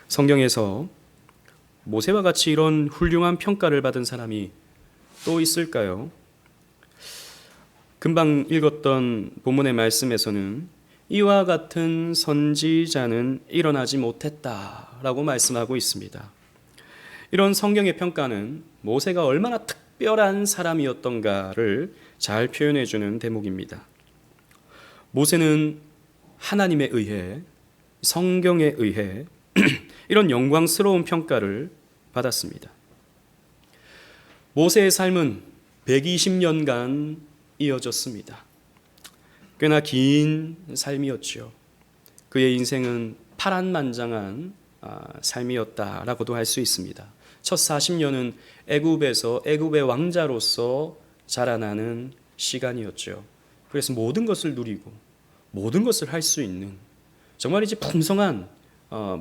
성경에서 모세와 같이 이런 훌륭한 평가를 받은 사람이 또 있을까요? 금방 읽었던 본문의 말씀에서는 이와 같은 선지자는 일어나지 못했다라고 말씀하고 있습니다. 이런 성경의 평가는 모세가 얼마나 특별한 사람이었던가를 잘 표현해 주는 대목입니다. 모세는 하나님에 의해, 성경에 의해 이런 영광스러운 평가를 받았습니다. 모세의 삶은 120년간 이어졌습니다. 꽤나 긴 삶이었죠. 그의 인생은 파란만장한 삶이었다라고도 할 수 있습니다. 첫 40년은 애굽의 왕자로서 자라나는 시간이었죠. 그래서 모든 것을 누리고 모든 것을 할 수 있는 정말 이제 풍성한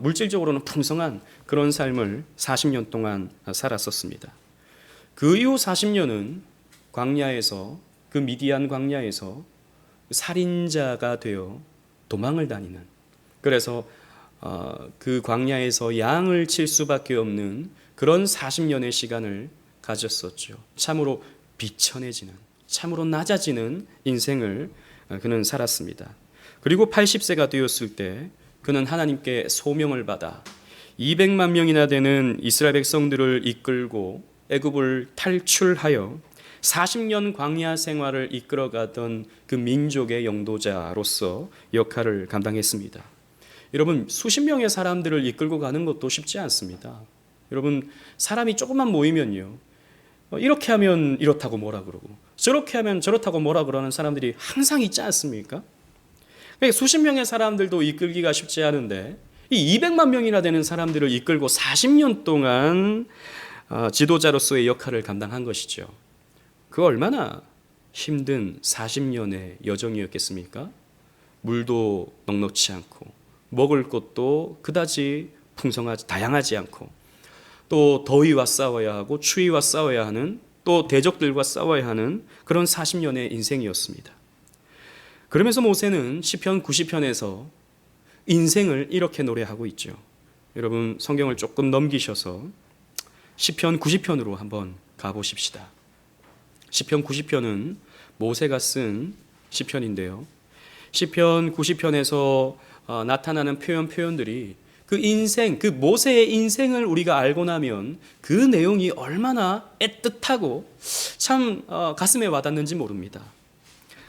물질적으로는 풍성한 그런 삶을 40년 동안 살았었습니다. 그 이후 40년은 광야에서 그 미디안 광야에서 살인자가 되어 도망을 다니는, 그래서 그 광야에서 양을 칠 수밖에 없는 그런 40년의 시간을 가졌었죠. 참으로 비천해지는, 참으로 낮아지는 인생을 그는 살았습니다. 그리고 80세가 되었을 때 그는 하나님께 소명을 받아 200만 명이나 되는 이스라엘 백성들을 이끌고 애굽을 탈출하여 40년 광야 생활을 이끌어가던 그 민족의 영도자로서 역할을 감당했습니다. 여러분, 수십 명의 사람들을 이끌고 가는 것도 쉽지 않습니다. 여러분, 사람이 조금만 모이면요, 이렇게 하면 이렇다고 뭐라 그러고 저렇게 하면 저렇다고 뭐라 그러는 사람들이 항상 있지 않습니까? 수십 명의 사람들도 이끌기가 쉽지 않은데 이 200만 명이나 되는 사람들을 이끌고 40년 동안 지도자로서의 역할을 감당한 것이죠. 그 얼마나 힘든 40년의 여정이었겠습니까? 물도 넉넉치 않고 먹을 것도 그다지 다양하지 않고 또 더위와 싸워야 하고 추위와 싸워야 하는, 또 대적들과 싸워야 하는 그런 40년의 인생이었습니다. 그러면서 모세는 시편 90편에서 인생을 이렇게 노래하고 있죠. 여러분, 성경을 조금 넘기셔서 시편 90편으로 한번 가보십시다. 시편 90편은 모세가 쓴 시편인데요. 시편 90편에서 나타나는 표현들이 그 인생, 그 모세의 인생을 우리가 알고 나면 그 내용이 얼마나 애틋하고 참 가슴에 와닿는지 모릅니다.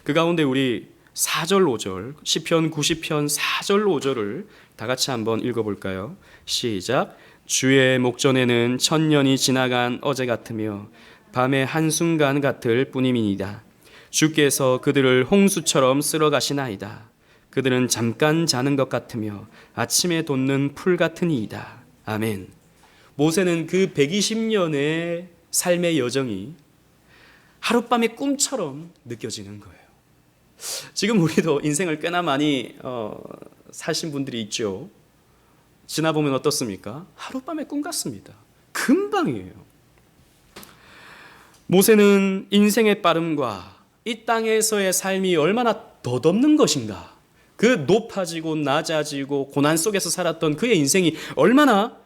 그 가운데 우리 4절 5절, 시편 90편 4절 5절을 다 같이 한번 읽어볼까요? 시작. 주의 목전에는 천년이 지나간 어제 같으며 밤의 한순간 같을 뿐임이니이다. 주께서 그들을 홍수처럼 쓸어 가시나이다. 그들은 잠깐 자는 것 같으며 아침에 돋는 풀 같으니이다. 아멘. 모세는 그 120년의 삶의 여정이 하룻밤의 꿈처럼 느껴지는 거예요. 지금 우리도 인생을 꽤나 많이 사신 분들이 있죠. 지나보면 어떻습니까? 하룻밤의 꿈 같습니다. 금방이에요. 모세는 인생의 빠름과 이 땅에서의 삶이 얼마나 덧없는 것인가, 그 높아지고 낮아지고 고난 속에서 살았던 그의 인생이 얼마나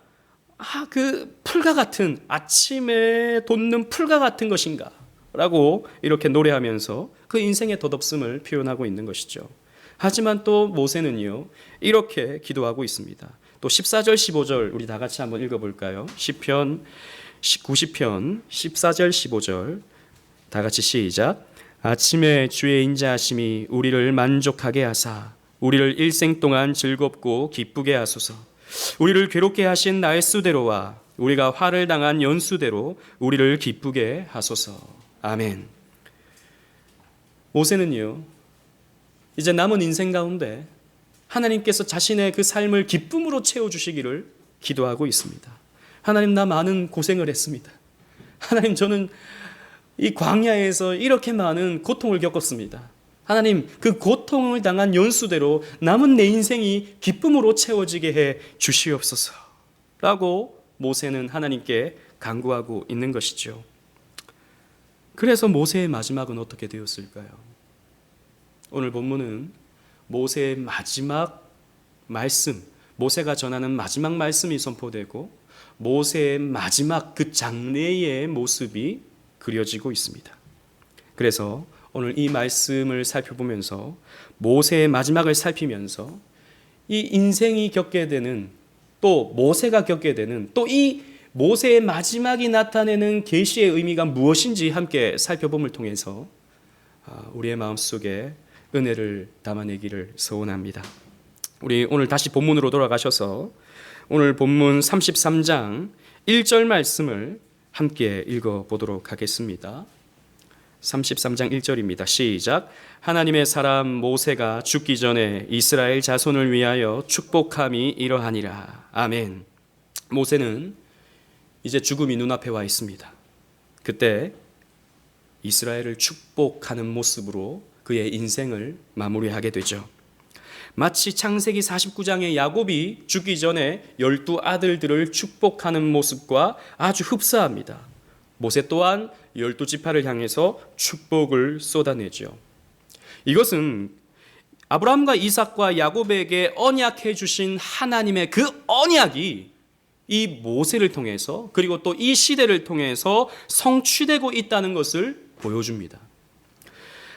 그 풀과 같은, 아침에 돋는 풀과 같은 것인가 라고 이렇게 노래하면서 그 인생의 덧없음을 표현하고 있는 것이죠. 하지만 또 모세는요, 이렇게 기도하고 있습니다. 또 14절 15절 우리 다 같이 한번 읽어볼까요? 시편 90편 14절 15절 다 같이 시작. 아침에 주의 인자하심이 우리를 만족하게 하사 우리를 일생 동안 즐겁고 기쁘게 하소서. 우리를 괴롭게 하신 나의 수대로와 우리가 화를 당한 연수대로 우리를 기쁘게 하소서. 아멘. 모세는요, 이제 남은 인생 가운데 하나님께서 자신의 그 삶을 기쁨으로 채워주시기를 기도하고 있습니다. 하나님, 나 많은 고생을 했습니다. 하나님, 저는 이 광야에서 이렇게 많은 고통을 겪었습니다. 하나님, 그 고통을 당한 연수대로 남은 내 인생이 기쁨으로 채워지게 해 주시옵소서 라고 모세는 하나님께 간구하고 있는 것이죠. 그래서 모세의 마지막은 어떻게 되었을까요? 오늘 본문은 모세의 마지막 말씀, 모세가 전하는 마지막 말씀이 선포되고 모세의 마지막 그 장래의 모습이 그려지고 있습니다. 그래서 오늘 이 말씀을 살펴보면서 모세의 마지막을 살피면서 이 인생이 겪게 되는, 또 모세가 겪게 되는, 또 이 모세의 마지막이 나타내는 계시의 의미가 무엇인지 함께 살펴봄을 통해서 우리의 마음속에 은혜를 담아내기를 소원합니다. 우리 오늘 다시 본문으로 돌아가셔서 오늘 본문 33장 1절 말씀을 함께 읽어보도록 하겠습니다. 33장 1절입니다. 시작. 하나님의 사람 모세가 죽기 전에 이스라엘 자손을 위하여 축복함이 이러하니라. 아멘. 모세는 이제 죽음이 눈앞에 와 있습니다. 그때 이스라엘을 축복하는 모습으로 그의 인생을 마무리하게 되죠. 마치 창세기 49장의 야곱이 죽기 전에 12아들들을 축복하는 모습과 아주 흡사합니다. 모세 또한 12지파를 향해서 축복을 쏟아내죠. 이것은 아브라함과 이삭과 야곱에게 언약해 주신 하나님의 그 언약이 이 모세를 통해서, 그리고 또 이 시대를 통해서 성취되고 있다는 것을 보여줍니다.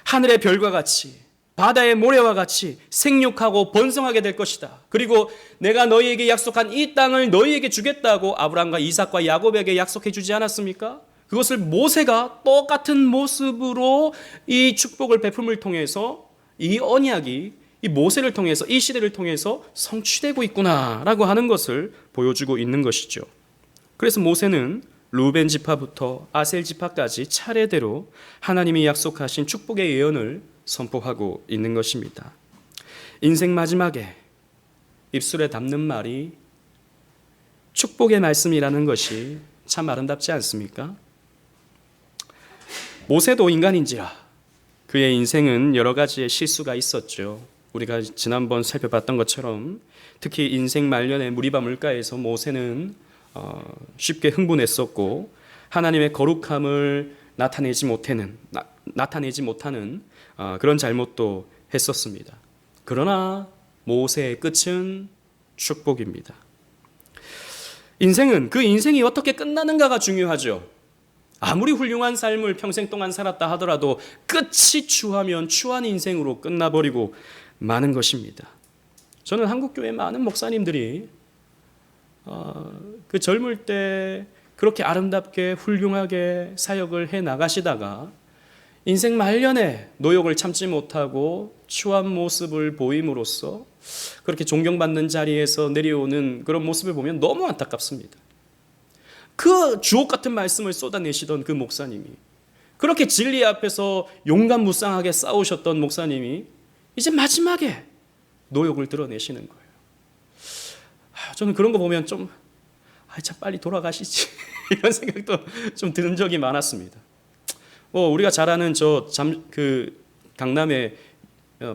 하늘의 별과 같이, 바다의 모래와 같이 생육하고 번성하게 될 것이다. 그리고 내가 너희에게 약속한 이 땅을 너희에게 주겠다고 아브라함과 이삭과 야곱에게 약속해 주지 않았습니까? 그것을 모세가 똑같은 모습으로 이 축복을 베품을 통해서 이 언약이 이 모세를 통해서, 이 시대를 통해서 성취되고 있구나라고 하는 것을 보여주고 있는 것이죠. 그래서 모세는 루벤 지파부터 아셀 지파까지 차례대로 하나님이 약속하신 축복의 예언을 선포하고 있는 것입니다. 인생 마지막에 입술에 담는 말이 축복의 말씀이라는 것이 참 아름답지 않습니까? 모세도 인간인지라 그의 인생은 여러 가지의 실수가 있었죠. 우리가 지난번 살펴봤던 것처럼 특히 인생 말년의 무리바 물가에서 모세는 쉽게 흥분했었고 하나님의 거룩함을 나타내지 못하는 그런 잘못도 했었습니다. 그러나 모세의 끝은 축복입니다. 인생은 그 인생이 어떻게 끝나는가가 중요하죠. 아무리 훌륭한 삶을 평생 동안 살았다 하더라도 끝이 추하면 추한 인생으로 끝나버리고 마는 것입니다. 저는 한국교회 많은 목사님들이 그 젊을 때 그렇게 아름답게 훌륭하게 사역을 해 나가시다가 인생 말년에 노역을 참지 못하고 추한 모습을 보임으로써 그렇게 존경받는 자리에서 내려오는 그런 모습을 보면 너무 안타깝습니다. 그 주옥 같은 말씀을 쏟아내시던 그 목사님이, 그렇게 진리 앞에서 용감무쌍하게 싸우셨던 목사님이 이제 마지막에 노역을 드러내시는 거예요. 저는 그런 거 보면 좀 빨리 돌아가시지 이런 생각도 좀 드는 적이 많았습니다. 우리가 잘 아는 강남에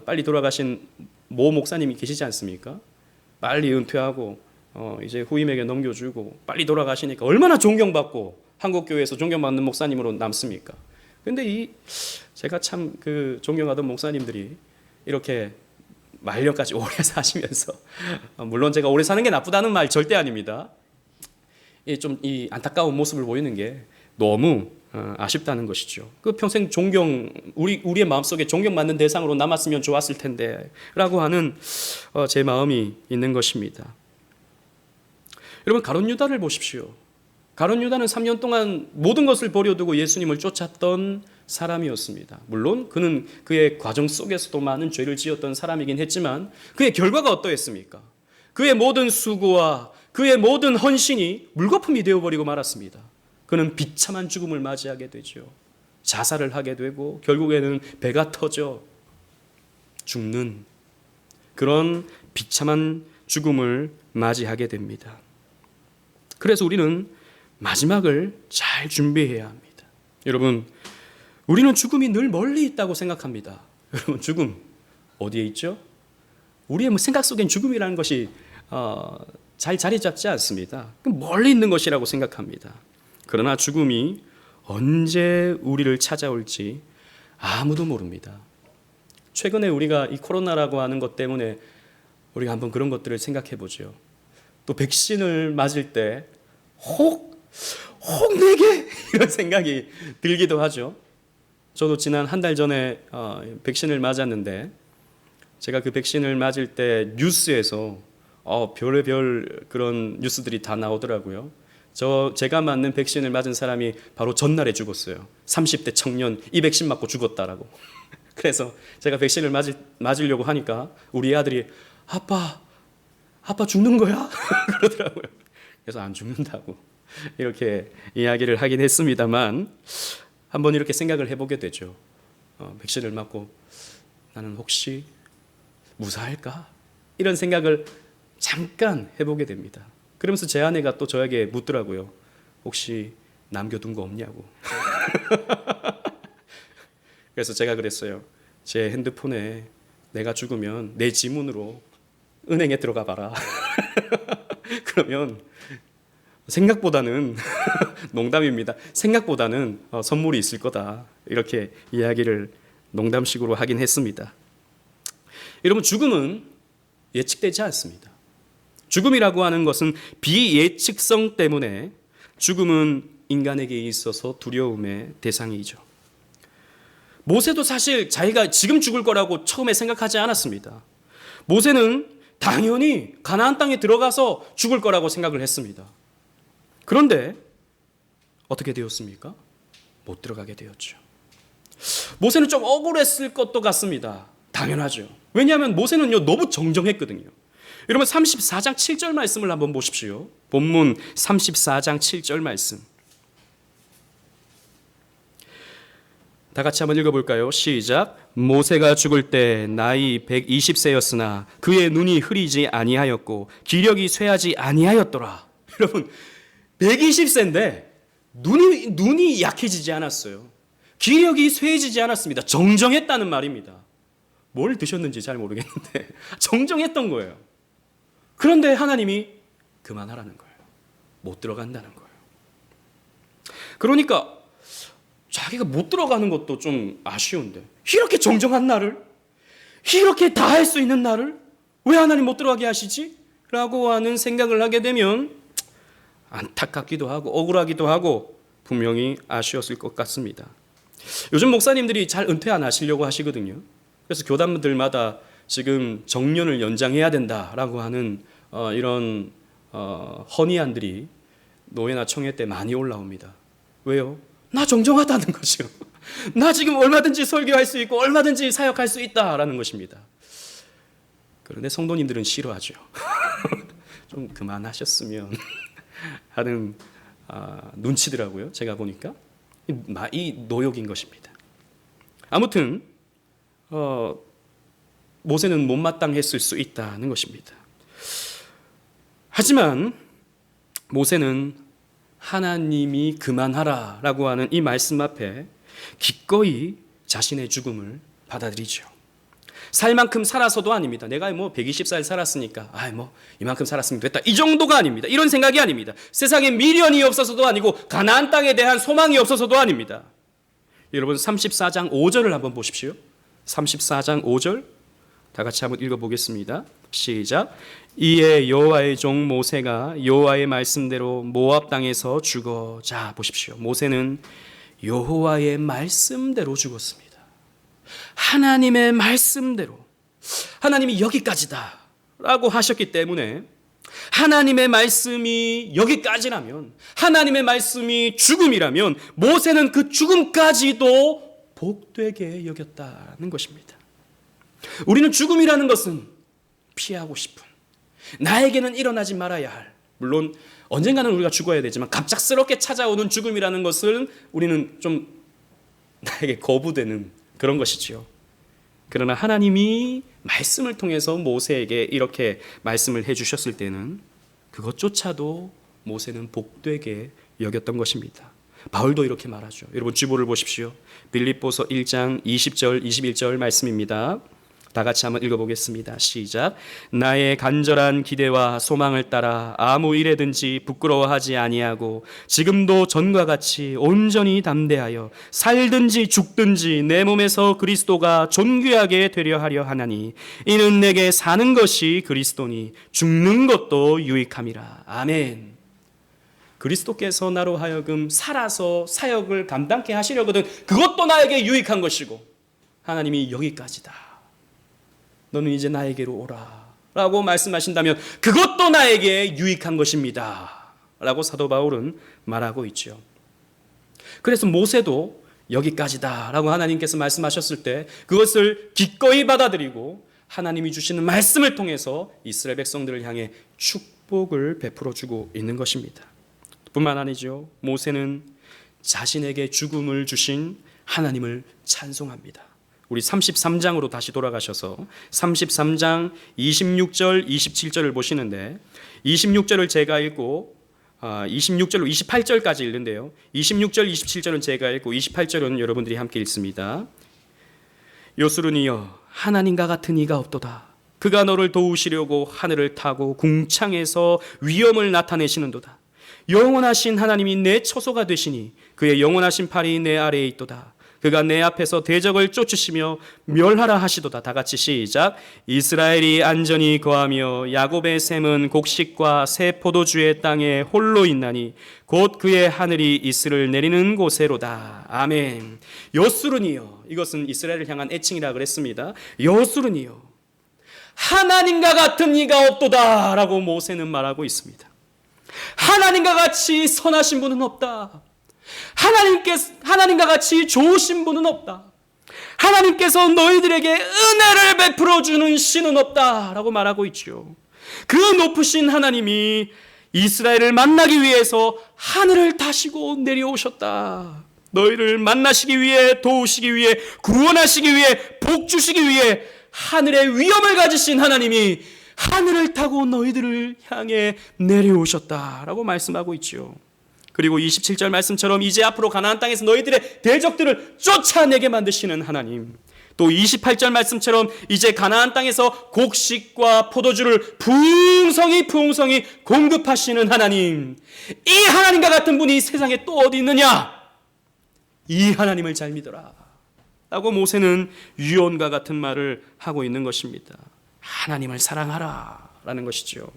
빨리 돌아가신 모 목사님이 계시지 않습니까? 빨리 은퇴하고 이제 후임에게 넘겨주고 빨리 돌아가시니까 얼마나 존경받고 한국교회에서 존경받는 목사님으로 남습니까? 근데 제가 참 존경하던 목사님들이 이렇게 말년까지 오래 사시면서, 물론 제가 오래 사는 게 나쁘다는 말 절대 아닙니다. 이 안타까운 모습을 보이는 게 너무 아쉽다는 것이죠. 그 평생 우리의 마음속에 존경받는 대상으로 남았으면 좋았을 텐데 라고 하는 제 마음이 있는 것입니다. 여러분, 가룟 유다를 보십시오. 가룟 유다는 3년 동안 모든 것을 버려두고 예수님을 쫓았던 사람이었습니다. 물론 그는 그의 과정 속에서도 많은 죄를 지었던 사람이긴 했지만 그의 결과가 어떠했습니까? 그의 모든 수고와 그의 모든 헌신이 물거품이 되어버리고 말았습니다. 그는 비참한 죽음을 맞이하게 되죠. 자살을 하게 되고 결국에는 배가 터져 죽는 그런 비참한 죽음을 맞이하게 됩니다. 그래서 우리는 마지막을 잘 준비해야 합니다. 여러분, 우리는 죽음이 늘 멀리 있다고 생각합니다. 여러분, 죽음 어디에 있죠? 우리의 생각 속엔 죽음이라는 것이 잘 자리 잡지 않습니다. 멀리 있는 것이라고 생각합니다. 그러나 죽음이 언제 우리를 찾아올지 아무도 모릅니다. 최근에 우리가 이 코로나라고 하는 것 때문에 우리가 한번 그런 것들을 생각해 보죠. 또 백신을 맞을 때 혹 내게 이런 생각이 들기도 하죠. 저도 지난 한 달 전에 백신을 맞았는데 제가 그 백신을 맞을 때 뉴스에서 별의별 그런 뉴스들이 다 나오더라고요. 제가 맞는 백신을 맞은 사람이 바로 전날에 죽었어요. 30대 청년 이 백신 맞고 죽었다라고. 그래서 제가 백신을 맞으려고 하니까 우리 아들이 아빠 죽는 거야? 그러더라고요. 그래서 안 죽는다고 이렇게 이야기를 하긴 했습니다만 한번 이렇게 생각을 해보게 되죠. 백신을 맞고 나는 혹시 무사할까? 이런 생각을 잠깐 해보게 됩니다. 그러면서 제 아내가 또 저에게 묻더라고요. 혹시 남겨둔 거 없냐고. 그래서 제가 그랬어요. 제 핸드폰에 내가 죽으면 내 지문으로 은행에 들어가 봐라. 그러면 생각보다는 농담입니다. 생각보다는 선물이 있을 거다. 이렇게 이야기를 농담식으로 하긴 했습니다. 여러분, 죽음은 예측되지 않습니다. 죽음이라고 하는 것은 비예측성 때문에 죽음은 인간에게 있어서 두려움의 대상이죠. 모세도 사실 자기가 지금 죽을 거라고 처음에 생각하지 않았습니다. 모세는 당연히 가나안 땅에 들어가서 죽을 거라고 생각을 했습니다. 그런데 어떻게 되었습니까? 못 들어가게 되었죠. 모세는 좀 억울했을 것도 같습니다. 당연하죠. 왜냐하면 모세는요 너무 정정했거든요. 여러분 34장 7절 말씀을 한번 보십시오. 본문 34장 7절 말씀. 다 같이 한번 읽어볼까요? 시작. 모세가 죽을 때 나이 120세였으나 그의 눈이 흐리지 아니하였고 기력이 쇠하지 아니하였더라. 여러분 120세인데 눈이 약해지지 않았어요. 기력이 쇠해지지 않았습니다. 정정했다는 말입니다. 뭘 드셨는지 잘 모르겠는데 정정했던 거예요. 그런데 하나님이 그만하라는 거예요. 못 들어간다는 거예요. 그러니까 자기가 못 들어가는 것도 좀 아쉬운데 이렇게 정정한 나를, 이렇게 다 할 수 있는 나를 왜 하나님 못 들어가게 하시지? 라고 하는 생각을 하게 되면 안타깝기도 하고 억울하기도 하고 분명히 아쉬웠을 것 같습니다. 요즘 목사님들이 잘 은퇴 안 하시려고 하시거든요. 그래서 교단들마다 지금 정년을 연장해야 된다라고 하는 이런 헌의안들이 노회나 청회 때 많이 올라옵니다. 왜요? 나 정정하다는 거죠. 나 지금 얼마든지 설교할 수 있고 얼마든지 사역할 수 있다라는 것입니다. 그런데 성도님들은 싫어하죠. 좀 그만하셨으면 하는 눈치더라고요. 제가 보니까 이 노역인 것입니다. 아무튼 모세는 못마땅했을 수 있다는 것입니다. 하지만 모세는 하나님이 그만하라라고 하는 이 말씀 앞에 기꺼이 자신의 죽음을 받아들이죠. 살 만큼 살아서도 아닙니다. 내가 120살 살았으니까 이만큼 살았으면 됐다. 이 정도가 아닙니다. 이런 생각이 아닙니다. 세상에 미련이 없어서도 아니고 가나안 땅에 대한 소망이 없어서도 아닙니다. 여러분 34장 5절을 한번 보십시오. 34장 5절 다 같이 한번 읽어보겠습니다. 시작. 이에 여호와의 종 모세가 여호와의 말씀대로 모압 땅에서 죽어. 자 보십시오. 모세는 여호와의 말씀대로 죽었습니다. 하나님의 말씀대로. 하나님이 여기까지다 라고 하셨기 때문에 하나님의 말씀이 여기까지라면, 하나님의 말씀이 죽음이라면 모세는 그 죽음까지도 복되게 여겼다는 것입니다. 우리는 죽음이라는 것은 피하고 싶은, 나에게는 일어나지 말아야 할, 물론 언젠가는 우리가 죽어야 되지만 갑작스럽게 찾아오는 죽음이라는 것은 우리는 좀 나에게 거부되는 그런 것이지요. 그러나 하나님이 말씀을 통해서 모세에게 이렇게 말씀을 해주셨을 때는 그것조차도 모세는 복되게 여겼던 것입니다. 바울도 이렇게 말하죠. 여러분 주보를 보십시오. 빌립보서 1장 20절 21절 말씀입니다. 다 같이 한번 읽어보겠습니다. 시작. 나의 간절한 기대와 소망을 따라 아무 일에든지 부끄러워하지 아니하고 지금도 전과 같이 온전히 담대하여 살든지 죽든지 내 몸에서 그리스도가 존귀하게 되려 하려 하나니 이는 내게 사는 것이 그리스도니 죽는 것도 유익함이라. 아멘. 그리스도께서 나로 하여금 살아서 사역을 감당케 하시려거든 그것도 나에게 유익한 것이고 하나님이 여기까지다. 너는 이제 나에게로 오라 라고 말씀하신다면 그것도 나에게 유익한 것입니다 라고 사도 바울은 말하고 있죠. 그래서 모세도 여기까지다 라고 하나님께서 말씀하셨을 때 그것을 기꺼이 받아들이고 하나님이 주시는 말씀을 통해서 이스라엘 백성들을 향해 축복을 베풀어 주고 있는 것입니다. 뿐만 아니죠. 모세는 자신에게 죽음을 주신 하나님을 찬송합니다. 우리 33장으로 다시 돌아가셔서 33장 26절 27절을 보시는데 26절을 제가 읽고 26절로 28절까지 읽는데요. 26절 27절은 제가 읽고 28절은 여러분들이 함께 읽습니다. 요술은이여 하나님과 같은 이가 없도다. 그가 너를 도우시려고 하늘을 타고 궁창에서 위엄을 나타내시는도다. 영원하신 하나님이 내 처소가 되시니 그의 영원하신 팔이 내 아래에 있도다. 그가 내 앞에서 대적을 쫓으시며 멸하라 하시도다. 다 같이 시작. 이스라엘이 안전히 거하며 야곱의 샘은 곡식과 새 포도주의 땅에 홀로 있나니 곧 그의 하늘이 이슬을 내리는 곳에로다. 아멘. 여수르니요. 이것은 이스라엘을 향한 애칭이라 그랬습니다. 여수르니요. 하나님과 같은 이가 없도다 라고 모세는 말하고 있습니다. 하나님과 같이 선하신 분은 없다. 하나님과 같이 좋으신 분은 없다. 하나님께서 너희들에게 은혜를 베풀어 주는 신은 없다 라고 말하고 있죠. 그 높으신 하나님이 이스라엘을 만나기 위해서 하늘을 타시고 내려오셨다. 너희를 만나시기 위해, 도우시기 위해, 구원하시기 위해, 복 주시기 위해 하늘의 위엄을 가지신 하나님이 하늘을 타고 너희들을 향해 내려오셨다라고 말씀하고 있죠. 그리고 27절 말씀처럼 이제 앞으로 가나안 땅에서 너희들의 대적들을 쫓아내게 만드시는 하나님, 또 28절 말씀처럼 이제 가나안 땅에서 곡식과 포도주를 풍성히 공급하시는 하나님, 이 하나님과 같은 분이 세상에 또 어디 있느냐? 이 하나님을 잘 믿어라 라고 모세는 유언과 같은 말을 하고 있는 것입니다. 하나님을 사랑하라 라는 것이죠.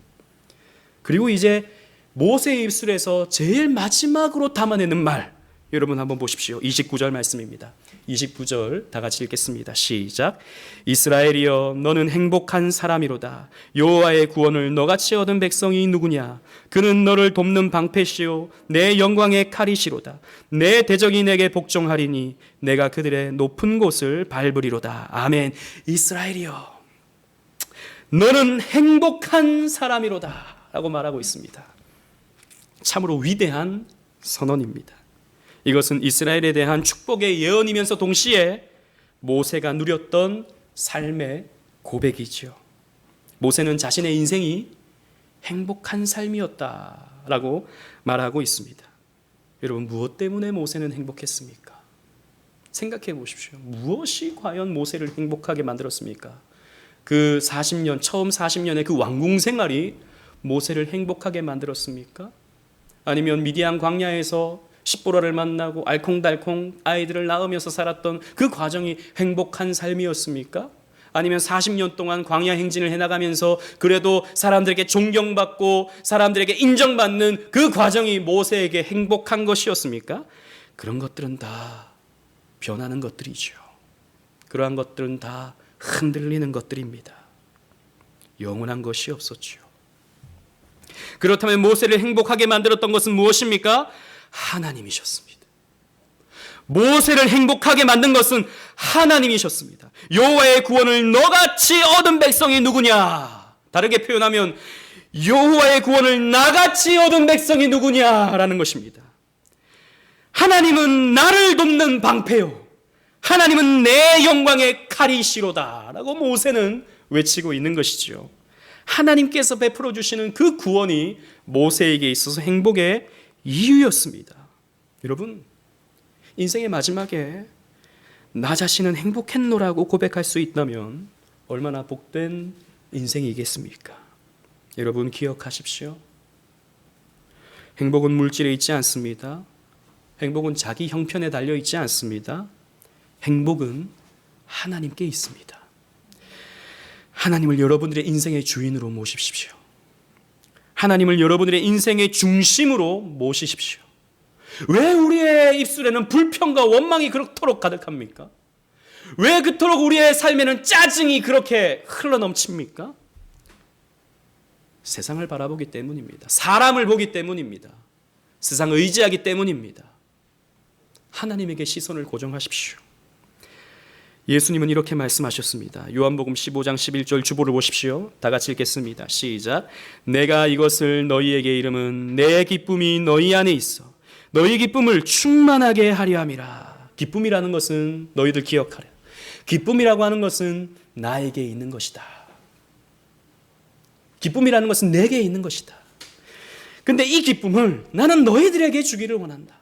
그리고 이제 모세의 입술에서 제일 마지막으로 담아내는 말, 여러분 한번 보십시오. 29절 말씀입니다. 29절 다 같이 읽겠습니다. 시작. 이스라엘이여 너는 행복한 사람이로다. 여호와의 구원을 너같이 얻은 백성이 누구냐? 그는 너를 돕는 방패시요 내 영광의 칼이시로다. 내 대적이 내게 복종하리니 내가 그들의 높은 곳을 밟으리로다. 아멘. 이스라엘이여 너는 행복한 사람이로다 라고 말하고 있습니다. 참으로 위대한 선언입니다. 이것은 이스라엘에 대한 축복의 예언이면서 동시에 모세가 누렸던 삶의 고백이죠. 모세는 자신의 인생이 행복한 삶이었다라고 말하고 있습니다. 여러분, 무엇 때문에 모세는 행복했습니까? 생각해 보십시오. 무엇이 과연 모세를 행복하게 만들었습니까? 그 40년, 처음 40년의 그 왕궁 생활이 모세를 행복하게 만들었습니까? 아니면 미디안 광야에서 십보라를 만나고 알콩달콩 아이들을 낳으면서 살았던 그 과정이 행복한 삶이었습니까? 아니면 40년 동안 광야 행진을 해나가면서 그래도 사람들에게 존경받고 사람들에게 인정받는 그 과정이 모세에게 행복한 것이었습니까? 그런 것들은 다 변하는 것들이죠. 그러한 것들은 다 흔들리는 것들입니다. 영원한 것이 없었죠. 그렇다면 모세를 행복하게 만들었던 것은 무엇입니까? 하나님이셨습니다. 모세를 행복하게 만든 것은 하나님이셨습니다. 여호와의 구원을 너같이 얻은 백성이 누구냐? 다르게 표현하면 여호와의 구원을 나같이 얻은 백성이 누구냐라는 것입니다. 하나님은 나를 돕는 방패요, 하나님은 내 영광의 칼이시로다 라고 모세는 외치고 있는 것이죠. 하나님께서 베풀어 주시는 그 구원이 모세에게 있어서 행복의 이유였습니다. 여러분, 인생의 마지막에 나 자신은 행복했노라고 고백할 수 있다면 얼마나 복된 인생이겠습니까? 여러분 기억하십시오. 행복은 물질에 있지 않습니다. 행복은 자기 형편에 달려 있지 않습니다. 행복은 하나님께 있습니다. 하나님을 여러분들의 인생의 주인으로 모십시오. 하나님을 여러분들의 인생의 중심으로 모시십시오. 왜 우리의 입술에는 불평과 원망이 그렇도록 가득합니까? 왜 그토록 우리의 삶에는 짜증이 그렇게 흘러넘칩니까? 세상을 바라보기 때문입니다. 사람을 보기 때문입니다. 세상을 의지하기 때문입니다. 하나님에게 시선을 고정하십시오. 예수님은 이렇게 말씀하셨습니다. 요한복음 15장 11절 주보를 보십시오. 다 같이 읽겠습니다. 시작. 내가 이것을 너희에게 이름은 내 기쁨이 너희 안에 있어 너희 기쁨을 충만하게 하려 함이라. 기쁨이라는 것은 너희들 기억하라. 기쁨이라고 하는 것은 나에게 있는 것이다. 기쁨이라는 것은 내게 있는 것이다. 근데 이 기쁨을 나는 너희들에게 주기를 원한다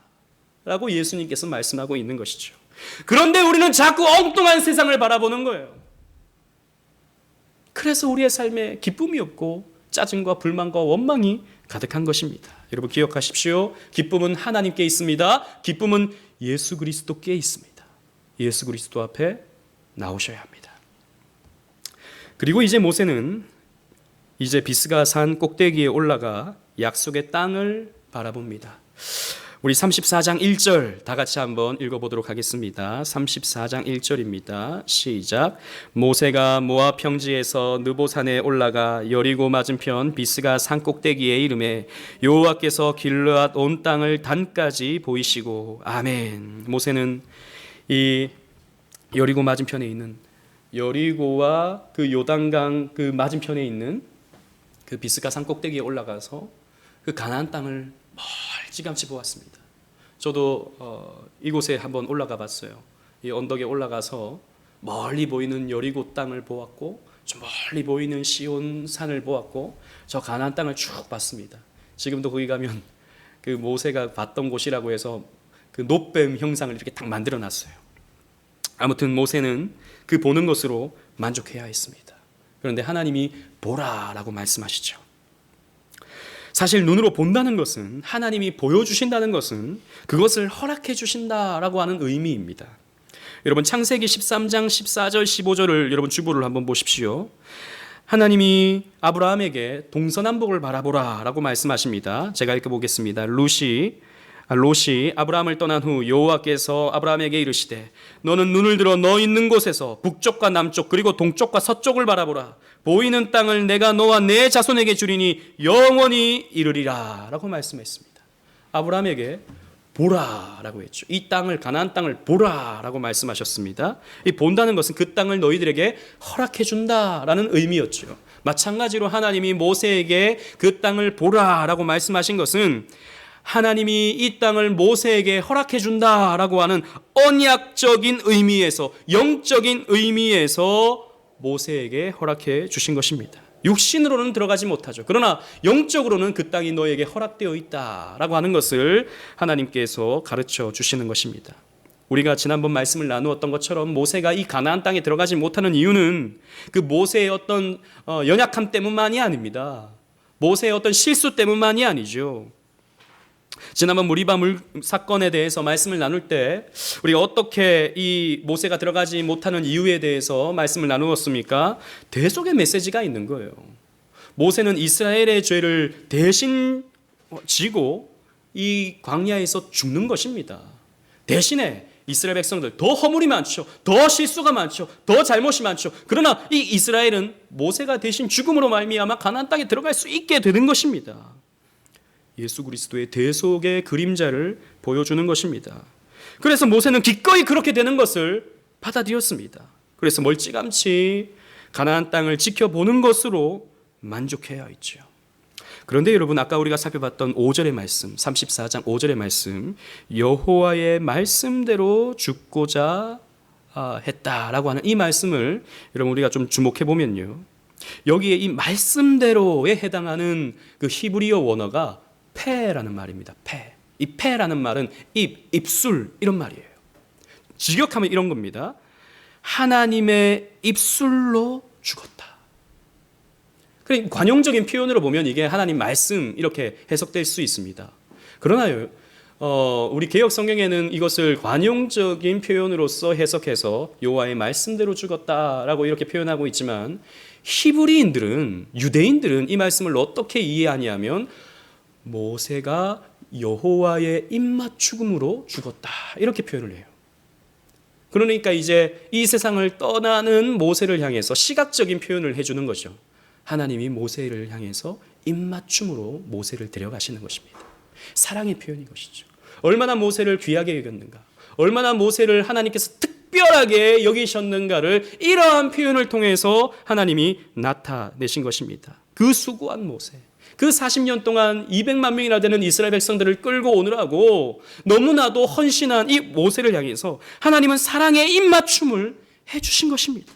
라고 예수님께서 말씀하고 있는 것이죠. 그런데 우리는 자꾸 엉뚱한 세상을 바라보는 거예요. 그래서 우리의 삶에 기쁨이 없고 짜증과 불만과 원망이 가득한 것입니다. 여러분 기억하십시오. 기쁨은 하나님께 있습니다. 기쁨은 예수 그리스도께 있습니다. 예수 그리스도 앞에 나오셔야 합니다. 그리고 이제 모세는 이제 비스가 산 꼭대기에 올라가 약속의 땅을 바라봅니다. 우리 34장 1절 다 같이 한번 읽어보도록 하겠습니다. 34장 1절입니다. 시작. 모세가 모압 평지에서 느보산에 올라가 여리고 맞은편 비스가 산 꼭대기에 이르매 여호와께서 길르앗 온 땅을 단까지 보이시고. 아멘. 모세는 이 여리고 맞은편에 있는 여리고와 그 요단강 그 맞은편에 있는 그 비스가 산 꼭대기에 올라가서 그 가나안 땅을 멀찌감치 보았습니다. 저도 이곳에 한번 올라가 봤어요. 이 언덕에 올라가서 멀리 보이는 여리고 땅을 보았고 저 멀리 보이는 시온 산을 보았고 저 가나안 땅을 쭉 봤습니다. 지금도 거기 가면 그 모세가 봤던 곳이라고 해서 그 놋뱀 형상을 이렇게 딱 만들어 놨어요. 아무튼 모세는 그 보는 것으로 만족해야 했습니다. 그런데 하나님이 보라라고 말씀하시죠. 사실 눈으로 본다는 것은, 하나님이 보여주신다는 것은 그것을 허락해 주신다라고 하는 의미입니다. 여러분 창세기 13장 14절 15절을 여러분 주보를 한번 보십시오. 하나님이 아브라함에게 동서남북을 바라보라 라고 말씀하십니다. 제가 읽어보겠습니다. 롯이 아브라함을 떠난 후 여호와께서 아브라함에게 이르시되 너는 눈을 들어 너 있는 곳에서 북쪽과 남쪽 그리고 동쪽과 서쪽을 바라보라. 보이는 땅을 내가 너와 내 자손에게 주리니 영원히 이르리라 라고 말씀했습니다. 아브라함에게 보라라고 했죠. 이 땅을, 가나안 땅을 보라라고 말씀하셨습니다. 이 본다는 것은 그 땅을 너희들에게 허락해 준다라는 의미였죠. 마찬가지로 하나님이 모세에게 그 땅을 보라라고 말씀하신 것은 하나님이 이 땅을 모세에게 허락해 준다라고 하는 언약적인 의미에서, 영적인 의미에서 모세에게 허락해 주신 것입니다. 육신으로는 들어가지 못하죠. 그러나 영적으로는 그 땅이 너에게 허락되어 있다라고 하는 것을 하나님께서 가르쳐 주시는 것입니다. 우리가 지난번 말씀을 나누었던 것처럼 모세가 이 가나안 땅에 들어가지 못하는 이유는 그 모세의 어떤 연약함 때문만이 아닙니다. 모세의 어떤 실수 때문만이 아니죠. 지난번 무리바 사건에 대해서 말씀을 나눌 때 우리가 어떻게 이 모세가 들어가지 못하는 이유에 대해서 말씀을 나누었습니까? 대속의 메시지가 있는 거예요. 모세는 이스라엘의 죄를 대신 지고 이 광야에서 죽는 것입니다. 대신에 이스라엘 백성들 더 허물이 많죠. 더 실수가 많죠. 더 잘못이 많죠. 그러나 이 이스라엘은 모세가 대신 죽음으로 말미암아 가나안 땅에 들어갈 수 있게 되는 것입니다. 예수 그리스도의 대속의 그림자를 보여주는 것입니다. 그래서 모세는 기꺼이 그렇게 되는 것을 받아들였습니다. 그래서 멀찌감치 가나안 땅을 지켜보는 것으로 만족해야 했죠. 그런데 여러분 아까 우리가 살펴봤던 5절의 말씀, 34장 5절의 말씀, 여호와의 말씀대로 죽고자 했다라고 하는 이 말씀을 여러분 우리가 좀 주목해 보면요, 여기에 이 말씀대로에 해당하는 그 히브리어 원어가 페라는 말입니다. 페. 이 페라는 말은 입술 이런 말이에요. 직역하면 이런 겁니다. 하나님의 입술로 죽었다. 그러니까 관용적인 표현으로 보면 이게 하나님 말씀 이렇게 해석될 수 있습니다. 그러나 우리 개역 성경에는 이것을 관용적인 표현으로서 해석해서 여호와의 말씀대로 죽었다라고 이렇게 표현하고 있지만 히브리인들은 유대인들은 이 말씀을 어떻게 이해하냐면 모세가 여호와의 입맞춤으로 죽었다 이렇게 표현을 해요. 그러니까 이제 이 세상을 떠나는 모세를 향해서 시각적인 표현을 해주는 거죠. 하나님이 모세를 향해서 입맞춤으로 모세를 데려가시는 것입니다. 사랑의 표현인 것이죠. 얼마나 모세를 귀하게 여겼는가, 얼마나 모세를 하나님께서 특별하게 여기셨는가를 이러한 표현을 통해서 하나님이 나타내신 것입니다. 그 수고한 모세, 그 40년 동안 200만 명이나 되는 이스라엘 백성들을 끌고 오느라고 너무나도 헌신한 이 모세를 향해서 하나님은 사랑의 입맞춤을 해주신 것입니다.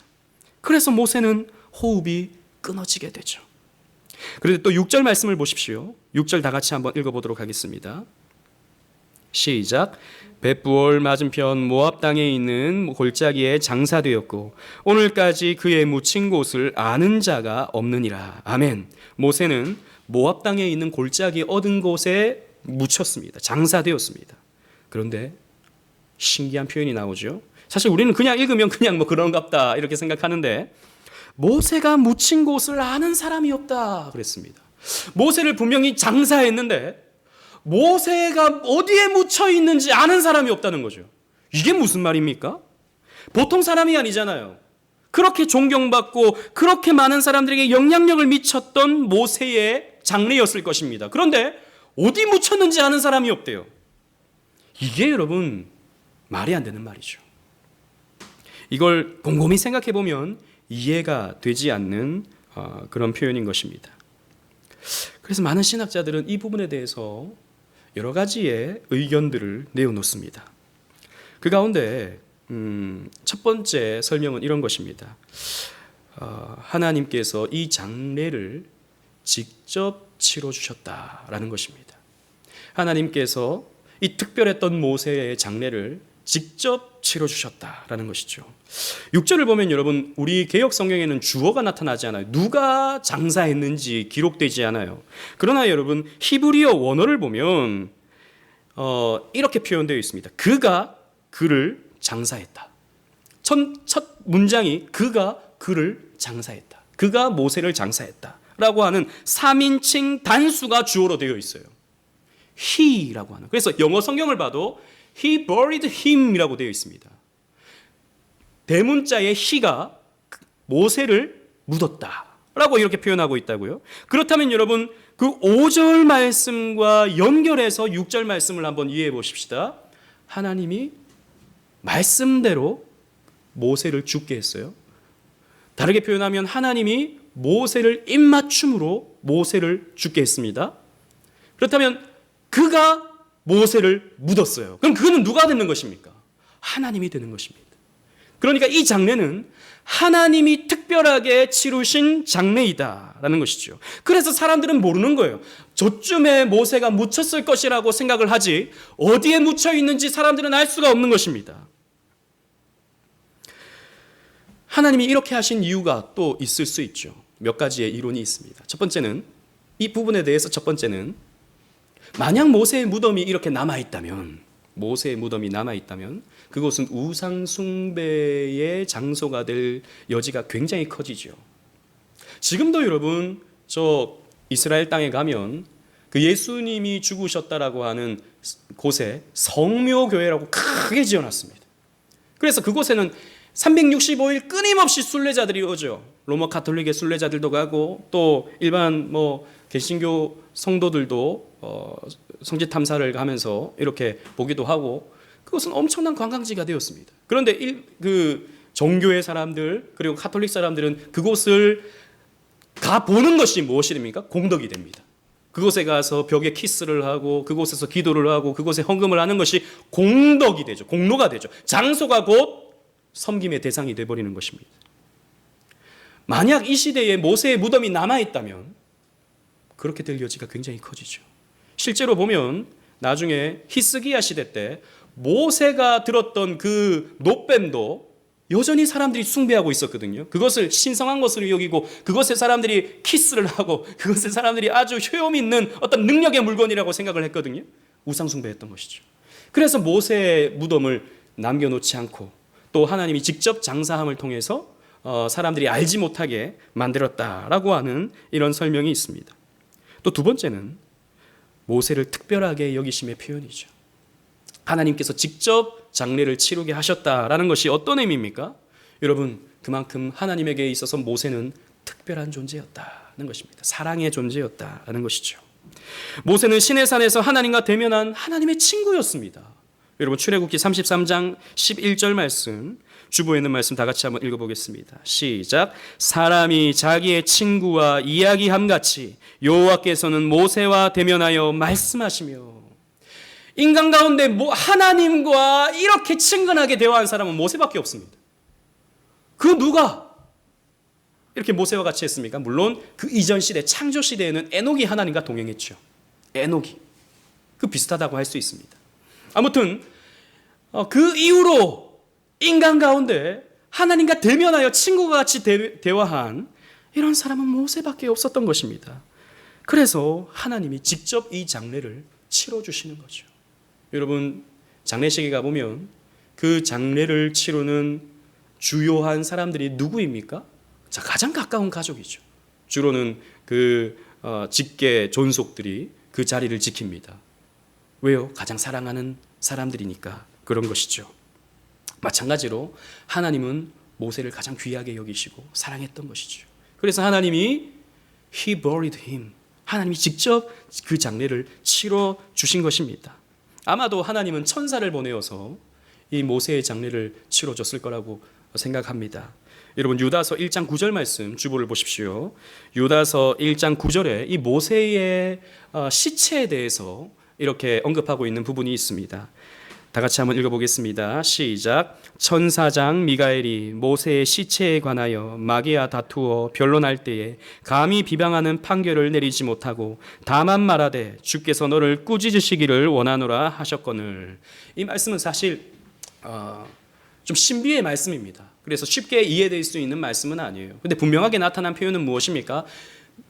그래서 모세는 호흡이 끊어지게 되죠. 그런데 또 6절 말씀을 보십시오. 6절 다 같이 한번 읽어보도록 하겠습니다. 시작. 벳부올 맞은편 모압 땅에 있는 골짜기에 장사되었고 오늘까지 그의 묻힌 곳을 아는 자가 없느니라. 아멘. 모세는 모압 땅에 있는 골짜기 얻은 곳에 묻혔습니다. 장사되었습니다. 그런데 신기한 표현이 나오죠. 사실 우리는 그냥 읽으면 그냥 뭐 그런갑다 이렇게 생각하는데 모세가 묻힌 곳을 아는 사람이 없다 그랬습니다. 모세를 분명히 장사했는데 모세가 어디에 묻혀 있는지 아는 사람이 없다는 거죠. 이게 무슨 말입니까? 보통 사람이 아니잖아요. 그렇게 존경받고 그렇게 많은 사람들에게 영향력을 미쳤던 모세의 장래였을 것입니다. 그런데 어디 묻혔는지 아는 사람이 없대요. 이게 여러분 말이 안 되는 말이죠. 이걸 곰곰이 생각해 보면 이해가 되지 않는 그런 표현인 것입니다. 그래서 많은 신학자들은 이 부분에 대해서 여러 가지의 의견들을 내어놓습니다. 그 가운데 첫 번째 설명은 이런 것입니다. 하나님께서 이 장례를 직접 치러주셨다라는 것입니다. 하나님께서 이 특별했던 모세의 장례를 직접 치러주셨다라는 것이죠. 6절을 보면 여러분 우리 개역 성경에는 주어가 나타나지 않아요. 누가 장사했는지 기록되지 않아요. 그러나 여러분 히브리어 원어를 보면 이렇게 표현되어 있습니다. 그가 그를 장사했다. 첫 문장이 그가 그를 장사했다. 그가 모세를 장사했다 라고 하는 3인칭 단수가 주어로 되어 있어요. he라고 하는. 그래서 영어 성경을 봐도 he buried him이라고 되어 있습니다. 대문자의 he가 모세를 묻었다 라고 이렇게 표현하고 있다고요. 그렇다면 여러분 그 5절 말씀과 연결해서 6절 말씀을 한번 이해해 보십시다. 하나님이 말씀대로 모세를 죽게 했어요. 다르게 표현하면 하나님이 모세를 입맞춤으로 모세를 죽게 했습니다. 그렇다면 그가 모세를 묻었어요. 그럼 그거는 누가 되는 것입니까? 하나님이 되는 것입니다. 그러니까 이 장례는 하나님이 특별하게 치루신 장례이다라는 것이죠. 그래서 사람들은 모르는 거예요. 저쯤에 모세가 묻혔을 것이라고 생각을 하지 어디에 묻혀 있는지 사람들은 알 수가 없는 것입니다. 하나님이 이렇게 하신 이유가 또 있을 수 있죠. 몇 가지의 이론이 있습니다. 첫 번째는 이 부분에 대해서 첫 번째는 만약 모세의 무덤이 이렇게 남아있다면 그곳은 우상 숭배의 장소가 될 여지가 굉장히 커지죠. 지금도 여러분 저 이스라엘 땅에 가면 그 예수님이 죽으셨다라고 하는 곳에 성묘교회라고 크게 지어놨습니다. 그래서 그곳에는 365일 끊임없이 순례자들이 오죠. 로마 가톨릭의 순례자들도 가고 또 일반 개신교 성도들도 성지 탐사를 하면서 이렇게 보기도 하고 그것은 엄청난 관광지가 되었습니다. 그런데 그 종교의 사람들 그리고 가톨릭 사람들은 그곳을 가보는 것이 무엇이 됩니까? 공덕이 됩니다. 그곳에 가서 벽에 키스를 하고 그곳에서 기도를 하고 그곳에 헌금을 하는 것이 공덕이 되죠. 공로가 되죠. 장소가 곧 섬김의 대상이 되어버리는 것입니다. 만약 이 시대에 모세의 무덤이 남아있다면 그렇게 될 여지가 굉장히 커지죠. 실제로 보면 나중에 히스기야 시대 때 모세가 들었던 그 노뱀도 여전히 사람들이 숭배하고 있었거든요. 그것을 신성한 것으로 여기고 그것에 사람들이 키스를 하고 그것에 사람들이 아주 효험 있는 어떤 능력의 물건이라고 생각을 했거든요. 우상 숭배했던 것이죠. 그래서 모세의 무덤을 남겨놓지 않고 또 하나님이 직접 장사함을 통해서 사람들이 알지 못하게 만들었다라고 하는 이런 설명이 있습니다. 또 두 번째는 모세를 특별하게 여기심의 표현이죠. 하나님께서 직접 장례를 치르게 하셨다라는 것이 어떤 의미입니까? 여러분, 그만큼 하나님에게 있어서 모세는 특별한 존재였다는 것입니다. 사랑의 존재였다라는 것이죠. 모세는 시내산에서 하나님과 대면한 하나님의 친구였습니다. 여러분, 출애굽기 33장 11절 말씀, 주보에 있는 말씀 다 같이 한번 읽어보겠습니다. 시작. 사람이 자기의 친구와 이야기함 같이 여호와께서는 모세와 대면하여 말씀하시며, 인간 가운데 하나님과 이렇게 친근하게 대화한 사람은 모세밖에 없습니다. 그 누가 이렇게 모세와 같이 했습니까? 물론 그 이전 시대, 창조 시대에는 에녹이 하나님과 동행했죠. 에녹이. 그 비슷하다고 할 수 있습니다. 아무튼 그 이후로 인간 가운데 하나님과 대면하여 친구가 같이 대화한 이런 사람은 모세밖에 없었던 것입니다. 그래서 하나님이 직접 이 장례를 치러주시는 거죠. 여러분, 장례식에 가보면 그 장례를 치르는 주요한 사람들이 누구입니까? 자, 가장 가까운 가족이죠. 주로는 그 직계 존속들이 그 자리를 지킵니다. 왜요? 가장 사랑하는 사람들이니까 그런 것이죠. 마찬가지로 하나님은 모세를 가장 귀하게 여기시고 사랑했던 것이죠. 그래서 하나님이 He buried him. 하나님이 직접 그 장례를 치러 주신 것입니다. 아마도 하나님은 천사를 보내어서 이 모세의 장례를 치러줬을 거라고 생각합니다. 여러분, 유다서 1장 9절 말씀 주보를 보십시오. 유다서 1장 9절에 이 모세의 시체에 대해서 이렇게 언급하고 있는 부분이 있습니다. 다 같이 한번 읽어보겠습니다. 시작. 천사장 미가엘이 모세의 시체에 관하여 마귀와 다투어 변론할 때에 감히 비방하는 판결을 내리지 못하고 다만 말하되 주께서 너를 꾸짖으시기를 원하노라 하셨거늘. 이 말씀은 사실 좀 신비의 말씀입니다. 그래서 쉽게 이해될 수 있는 말씀은 아니에요. 근데 분명하게 나타난 표현은 무엇입니까?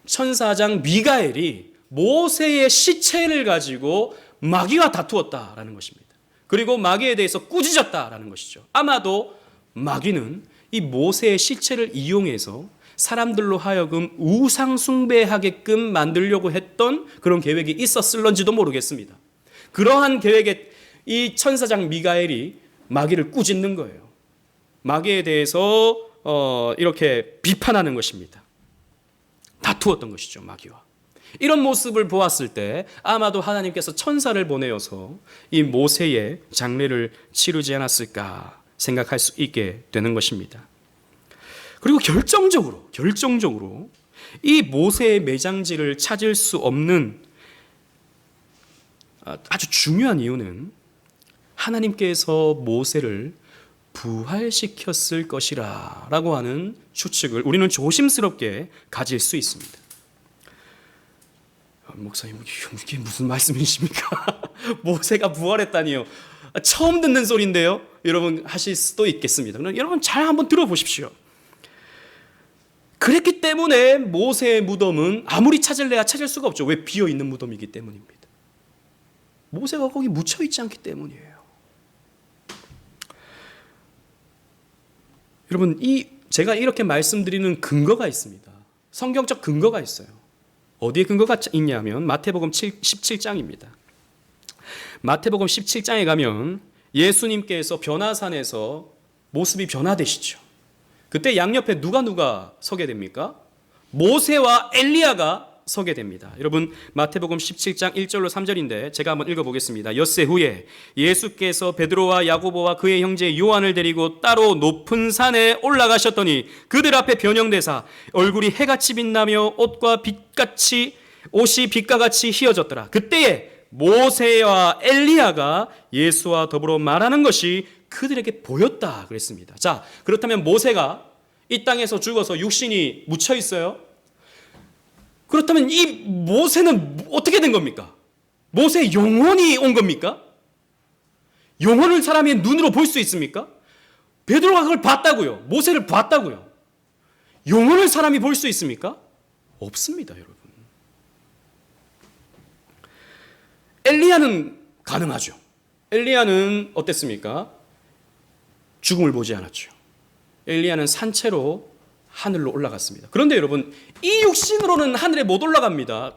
천사장 미가엘이 모세의 시체를 가지고 마귀와 다투었다라는 것입니다. 그리고 마귀에 대해서 꾸짖었다라는 것이죠. 아마도 마귀는 이 모세의 시체를 이용해서 사람들로 하여금 우상 숭배하게끔 만들려고 했던 그런 계획이 있었을런지도 모르겠습니다. 그러한 계획에 이 천사장 미가엘이 마귀를 꾸짖는 거예요. 마귀에 대해서 이렇게 비판하는 것입니다. 다투었던 것이죠, 마귀와. 이런 모습을 보았을 때 아마도 하나님께서 천사를 보내어서 이 모세의 장례를 치르지 않았을까 생각할 수 있게 되는 것입니다. 그리고 결정적으로 이 모세의 매장지를 찾을 수 없는 아주 중요한 이유는 하나님께서 모세를 부활시켰을 것이라 라고 하는 추측을 우리는 조심스럽게 가질 수 있습니다. 목사님, 이게 무슨 말씀이십니까? 모세가 부활했다니요. 처음 듣는 소리인데요. 여러분 하실 수도 있겠습니다. 그럼 여러분 잘 한번 들어보십시오. 그랬기 때문에 모세의 무덤은 아무리 찾을래야 찾을 수가 없죠. 왜? 비어있는 무덤이기 때문입니다. 모세가 거기 묻혀있지 않기 때문이에요. 여러분, 제가 이렇게 말씀드리는 근거가 있습니다. 성경적 근거가 있어요. 어디에 근거가 있냐면 마태복음 17장입니다. 마태복음 17장에 가면 예수님께서 변화산에서 모습이 변화되시죠. 그때 양옆에 누가 서게 됩니까? 모세와 엘리야가 서게 됩니다. 여러분, 마태복음 17장 1절로 3절인데 제가 한번 읽어보겠습니다. 엿새 후에 예수께서 베드로와 야고보와 그의 형제 요한을 데리고 따로 높은 산에 올라가셨더니 그들 앞에 변형되사 얼굴이 해같이 빛나며 옷이 빛과 같이 휘어졌더라. 그때에 모세와 엘리야가 예수와 더불어 말하는 것이 그들에게 보였다 그랬습니다. 자, 그렇다면 모세가 이 땅에서 죽어서 육신이 묻혀 있어요. 그렇다면 이 모세는 어떻게 된 겁니까? 모세의 영혼이 온 겁니까? 영혼을 사람의 눈으로 볼 수 있습니까? 베드로가 그걸 봤다고요. 모세를 봤다고요. 영혼을 사람이 볼 수 있습니까? 없습니다, 여러분. 엘리야는 가능하죠. 엘리야는 어땠습니까? 죽음을 보지 않았죠. 엘리야는 산채로 하늘로 올라갔습니다. 그런데 여러분, 이 육신으로는 하늘에 못 올라갑니다.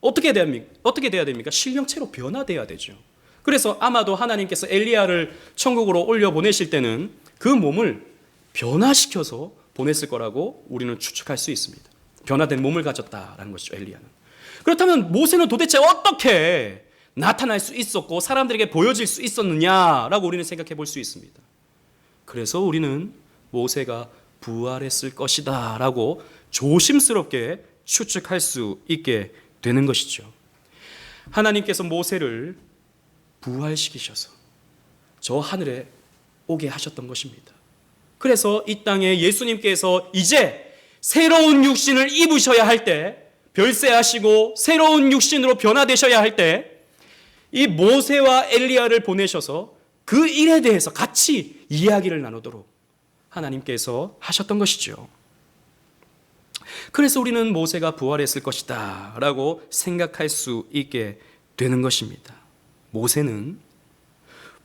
어떻게 돼야 됩니까? 신령체로 변화돼야 되죠. 그래서 아마도 하나님께서 엘리야를 천국으로 올려보내실 때는 그 몸을 변화시켜서 보냈을 거라고 우리는 추측할 수 있습니다. 변화된 몸을 가졌다라는 것이죠, 엘리야는. 그렇다면 모세는 도대체 어떻게 나타날 수 있었고 사람들에게 보여질 수 있었느냐라고 우리는 생각해 볼 수 있습니다. 그래서 우리는 모세가 부활했을 것이다 라고 조심스럽게 추측할 수 있게 되는 것이죠. 하나님께서 모세를 부활시키셔서 저 하늘에 오게 하셨던 것입니다. 그래서 이 땅에 예수님께서 이제 새로운 육신을 입으셔야 할 때, 별세하시고 새로운 육신으로 변화되셔야 할 때, 이 모세와 엘리야를 보내셔서 그 일에 대해서 같이 이야기를 나누도록 하나님께서 하셨던 것이죠. 그래서 우리는 모세가 부활했을 것이다 라고 생각할 수 있게 되는 것입니다. 모세는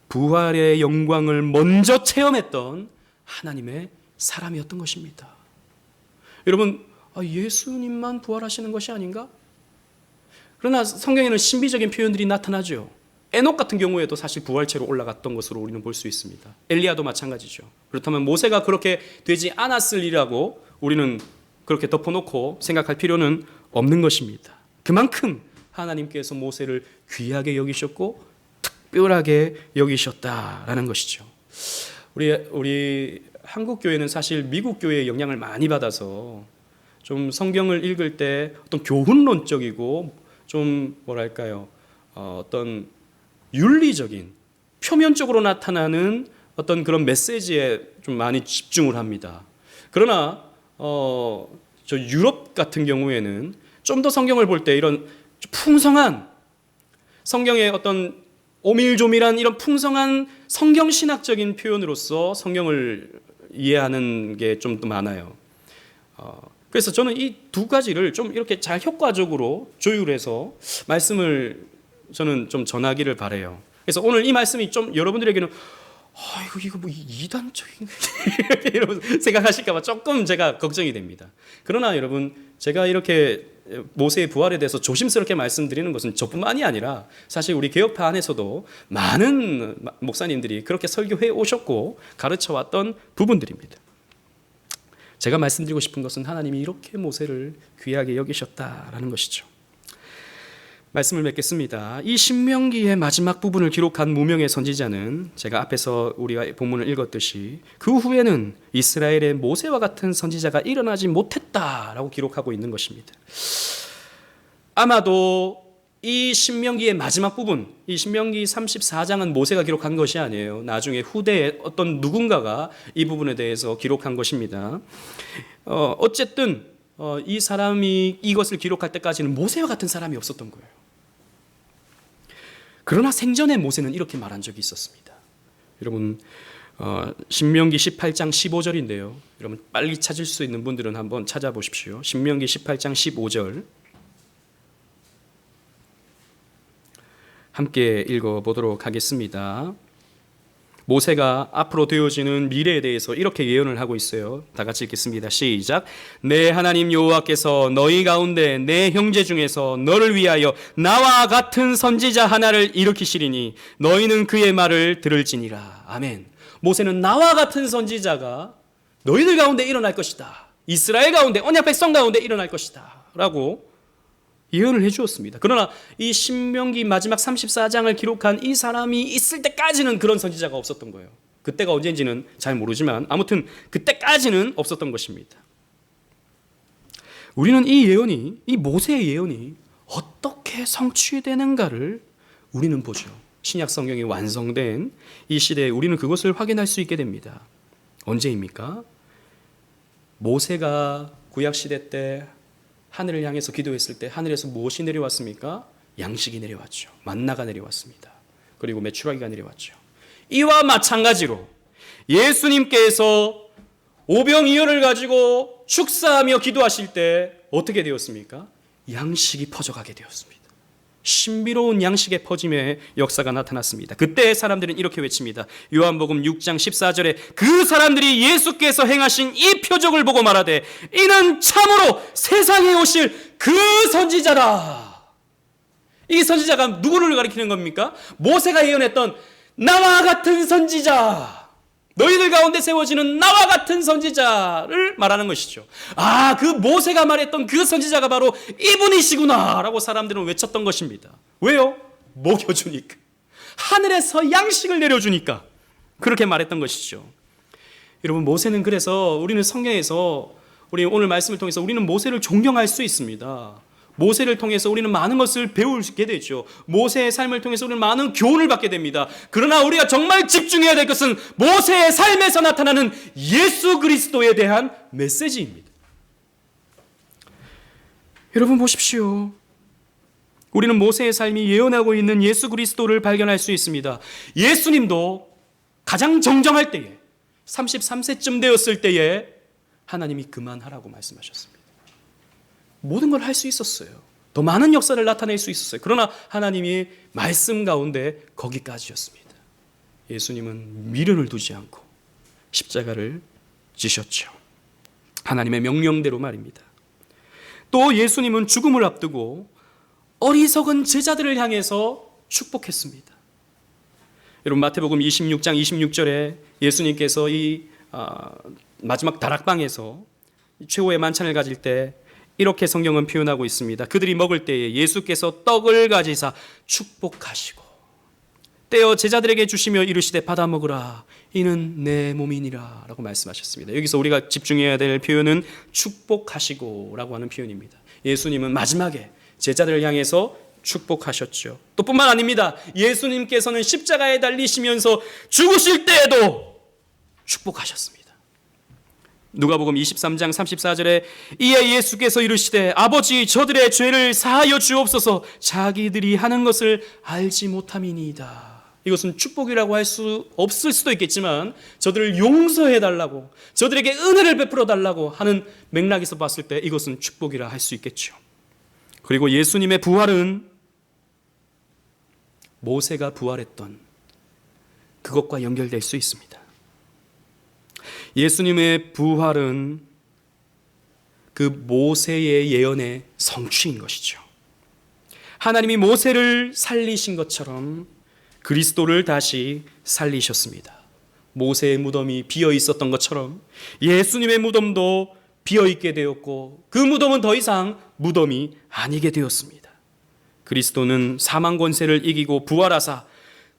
부활의 영광을 먼저 체험했던 하나님의 사람이었던 것입니다. 여러분, 예수님만 부활하시는 것이 아닌가? 그러나 성경에는 신비적인 표현들이 나타나죠. 에녹 같은 경우에도 사실 부활체로 올라갔던 것으로 우리는 볼 수 있습니다. 엘리야도 마찬가지죠. 그렇다면 모세가 그렇게 되지 않았을 이라고 우리는 그렇게 덮어놓고 생각할 필요는 없는 것입니다. 그만큼 하나님께서 모세를 귀하게 여기셨고 특별하게 여기셨다라는 것이죠. 우리 한국 교회는 사실 미국 교회의 영향을 많이 받아서 좀 성경을 읽을 때 어떤 교훈론적이고 좀 뭐랄까요, 어떤 윤리적인 표면적으로 나타나는 어떤 그런 메시지에 좀 많이 집중을 합니다. 그러나 저 유럽 같은 경우에는 좀 더 성경을 볼 때 이런 풍성한 성경의 어떤 오밀조밀한 이런 풍성한 성경신학적인 표현으로서 성경을 이해하는 게 좀 더 많아요. 그래서 저는 이 두 가지를 좀 이렇게 잘 효과적으로 조율해서 말씀을 저는 좀 전하기를 바라요. 그래서 오늘 이 말씀이 좀 여러분들에게는 이거 뭐 이단적인 이런 생각하실까봐 조금 제가 걱정이 됩니다. 그러나 여러분, 제가 이렇게 모세의 부활에 대해서 조심스럽게 말씀드리는 것은 저뿐만이 아니라 사실 우리 개혁파 안에서도 많은 목사님들이 그렇게 설교해 오셨고 가르쳐 왔던 부분들입니다. 제가 말씀드리고 싶은 것은 하나님이 이렇게 모세를 귀하게 여기셨다라는 것이죠. 말씀을 맺겠습니다. 이 신명기의 마지막 부분을 기록한 무명의 선지자는 제가 앞에서 우리가 본문을 읽었듯이 그 후에는 이스라엘의 모세와 같은 선지자가 일어나지 못했다라고 기록하고 있는 것입니다. 아마도 이 신명기의 마지막 부분, 이 신명기 34장은 모세가 기록한 것이 아니에요. 나중에 후대에 어떤 누군가가 이 부분에 대해서 기록한 것입니다. 어쨌든 이 사람이 이것을 기록할 때까지는 모세와 같은 사람이 없었던 거예요. 그러나 생전에 모세는 이렇게 말한 적이 있었습니다. 여러분, 신명기 18장 15절인데요. 여러분 빨리 찾을 수 있는 분들은 한번 찾아보십시오. 신명기 18장 15절 함께 읽어보도록 하겠습니다. 모세가 앞으로 되어지는 미래에 대해서 이렇게 예언을 하고 있어요. 다 같이 읽겠습니다. 시작. 내 하나님 여호와께서 너희 가운데 내 형제 중에서 너를 위하여 나와 같은 선지자 하나를 일으키시리니 너희는 그의 말을 들을지니라. 아멘. 모세는 나와 같은 선지자가 너희들 가운데 일어날 것이다. 이스라엘 가운데, 언약 백성 가운데 일어날 것이다 라고 예언을 해주었습니다. 그러나 이 신명기 마지막 34장을 기록한 이 사람이 있을 때까지는 그런 선지자가 없었던 거예요. 그때가 언제인지는 잘 모르지만 아무튼 그때까지는 없었던 것입니다. 우리는 이 예언이, 이 모세의 예언이 어떻게 성취되는가를 우리는 보죠. 신약 성경이 완성된 이 시대에 우리는 그것을 확인할 수 있게 됩니다. 언제입니까? 모세가 구약 시대 때 하늘을 향해서 기도했을 때 하늘에서 무엇이 내려왔습니까? 양식이 내려왔죠. 만나가 내려왔습니다. 그리고 메추라기가 내려왔죠. 이와 마찬가지로 예수님께서 오병이어를 가지고 축사하며 기도하실 때 어떻게 되었습니까? 양식이 퍼져가게 되었습니다. 신비로운 양식의 퍼짐의 역사가 나타났습니다. 그때 사람들은 이렇게 외칩니다. 요한복음 6장 14절에 그 사람들이 예수께서 행하신 이 표적을 보고 말하되 이는 참으로 세상에 오실 그 선지자라. 이 선지자가 누구를 가리키는 겁니까? 모세가 예언했던 나와 같은 선지자, 너희들 가운데 세워지는 나와 같은 선지자를 말하는 것이죠. 아, 그 모세가 말했던 그 선지자가 바로 이분이시구나 라고 사람들은 외쳤던 것입니다. 왜요? 먹여주니까, 하늘에서 양식을 내려주니까 그렇게 말했던 것이죠. 여러분, 모세는 그래서 우리는 성경에서 우리 오늘 말씀을 통해서 우리는 모세를 존경할 수 있습니다. 모세를 통해서 우리는 많은 것을 배우게 되죠. 모세의 삶을 통해서 우리는 많은 교훈을 받게 됩니다. 그러나 우리가 정말 집중해야 될 것은 모세의 삶에서 나타나는 예수 그리스도에 대한 메시지입니다. 여러분 보십시오. 우리는 모세의 삶이 예언하고 있는 예수 그리스도를 발견할 수 있습니다. 예수님도 가장 정정할 때에 33세쯤 되었을 때에 하나님이 그만하라고 말씀하셨습니다. 모든 걸 할 수 있었어요. 더 많은 역사를 나타낼 수 있었어요. 그러나 하나님이 말씀 가운데 거기까지였습니다. 예수님은 미련을 두지 않고 십자가를 지셨죠. 하나님의 명령대로 말입니다. 또 예수님은 죽음을 앞두고 어리석은 제자들을 향해서 축복했습니다. 여러분, 마태복음 26장 26절에 예수님께서 이 마지막 다락방에서 최후의 만찬을 가질 때 이렇게 성경은 표현하고 있습니다. 그들이 먹을 때에 예수께서 떡을 가지사 축복하시고 떼어 제자들에게 주시며 이르시되 받아 먹으라 이는 내 몸이니라 라고 말씀하셨습니다. 여기서 우리가 집중해야 될 표현은 축복하시고 라고 하는 표현입니다. 예수님은 마지막에 제자들을 향해서 축복하셨죠. 또 뿐만 아닙니다. 예수님께서는 십자가에 달리시면서 죽으실 때에도 축복하셨습니다. 누가복음 23장 34절에 이에 예수께서 이르시되 아버지 저들의 죄를 사하여 주옵소서 자기들이 하는 것을 알지 못함이니이다. 이것은 축복이라고 할 수 없을 수도 있겠지만 저들을 용서해 달라고, 저들에게 은혜를 베풀어 달라고 하는 맥락에서 봤을 때 이것은 축복이라 할 수 있겠죠. 그리고 예수님의 부활은 모세가 부활했던 그것과 연결될 수 있습니다. 예수님의 부활은 그 모세의 예언의 성취인 것이죠. 하나님이 모세를 살리신 것처럼 그리스도를 다시 살리셨습니다. 모세의 무덤이 비어 있었던 것처럼 예수님의 무덤도 비어 있게 되었고 그 무덤은 더 이상 무덤이 아니게 되었습니다. 그리스도는 사망 권세를 이기고 부활하사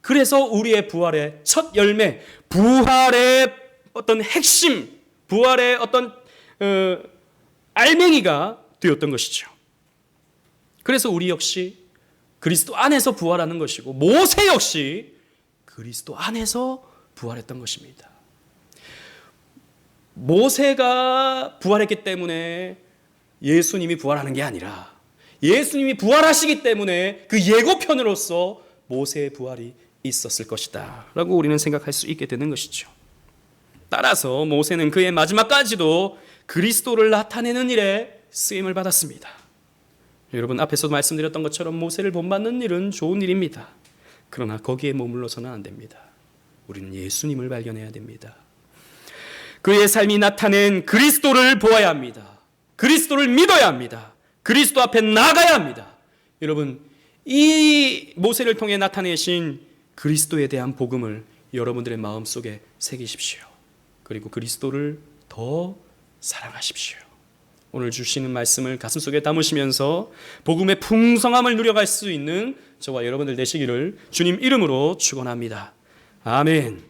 그래서 우리의 부활의 첫 열매, 부활의 어떤 핵심, 부활의 어떤 알맹이가 되었던 것이죠. 그래서 우리 역시 그리스도 안에서 부활하는 것이고 모세 역시 그리스도 안에서 부활했던 것입니다. 모세가 부활했기 때문에 예수님이 부활하는 게 아니라 예수님이 부활하시기 때문에 그 예고편으로서 모세의 부활이 있었을 것이다 라고 우리는 생각할 수 있게 되는 것이죠. 따라서 모세는 그의 마지막까지도 그리스도를 나타내는 일에 쓰임을 받았습니다. 여러분, 앞에서도 말씀드렸던 것처럼 모세를 본받는 일은 좋은 일입니다. 그러나 거기에 머물러서는 안 됩니다. 우리는 예수님을 발견해야 됩니다. 그의 삶이 나타낸 그리스도를 보아야 합니다. 그리스도를 믿어야 합니다. 그리스도 앞에 나가야 합니다. 여러분, 이 모세를 통해 나타내신 그리스도에 대한 복음을 여러분들의 마음속에 새기십시오. 그리고 그리스도를 더 사랑하십시오. 오늘 주시는 말씀을 가슴속에 담으시면서 복음의 풍성함을 누려갈 수 있는 저와 여러분들 되시기를 주님 이름으로 축원합니다. 아멘.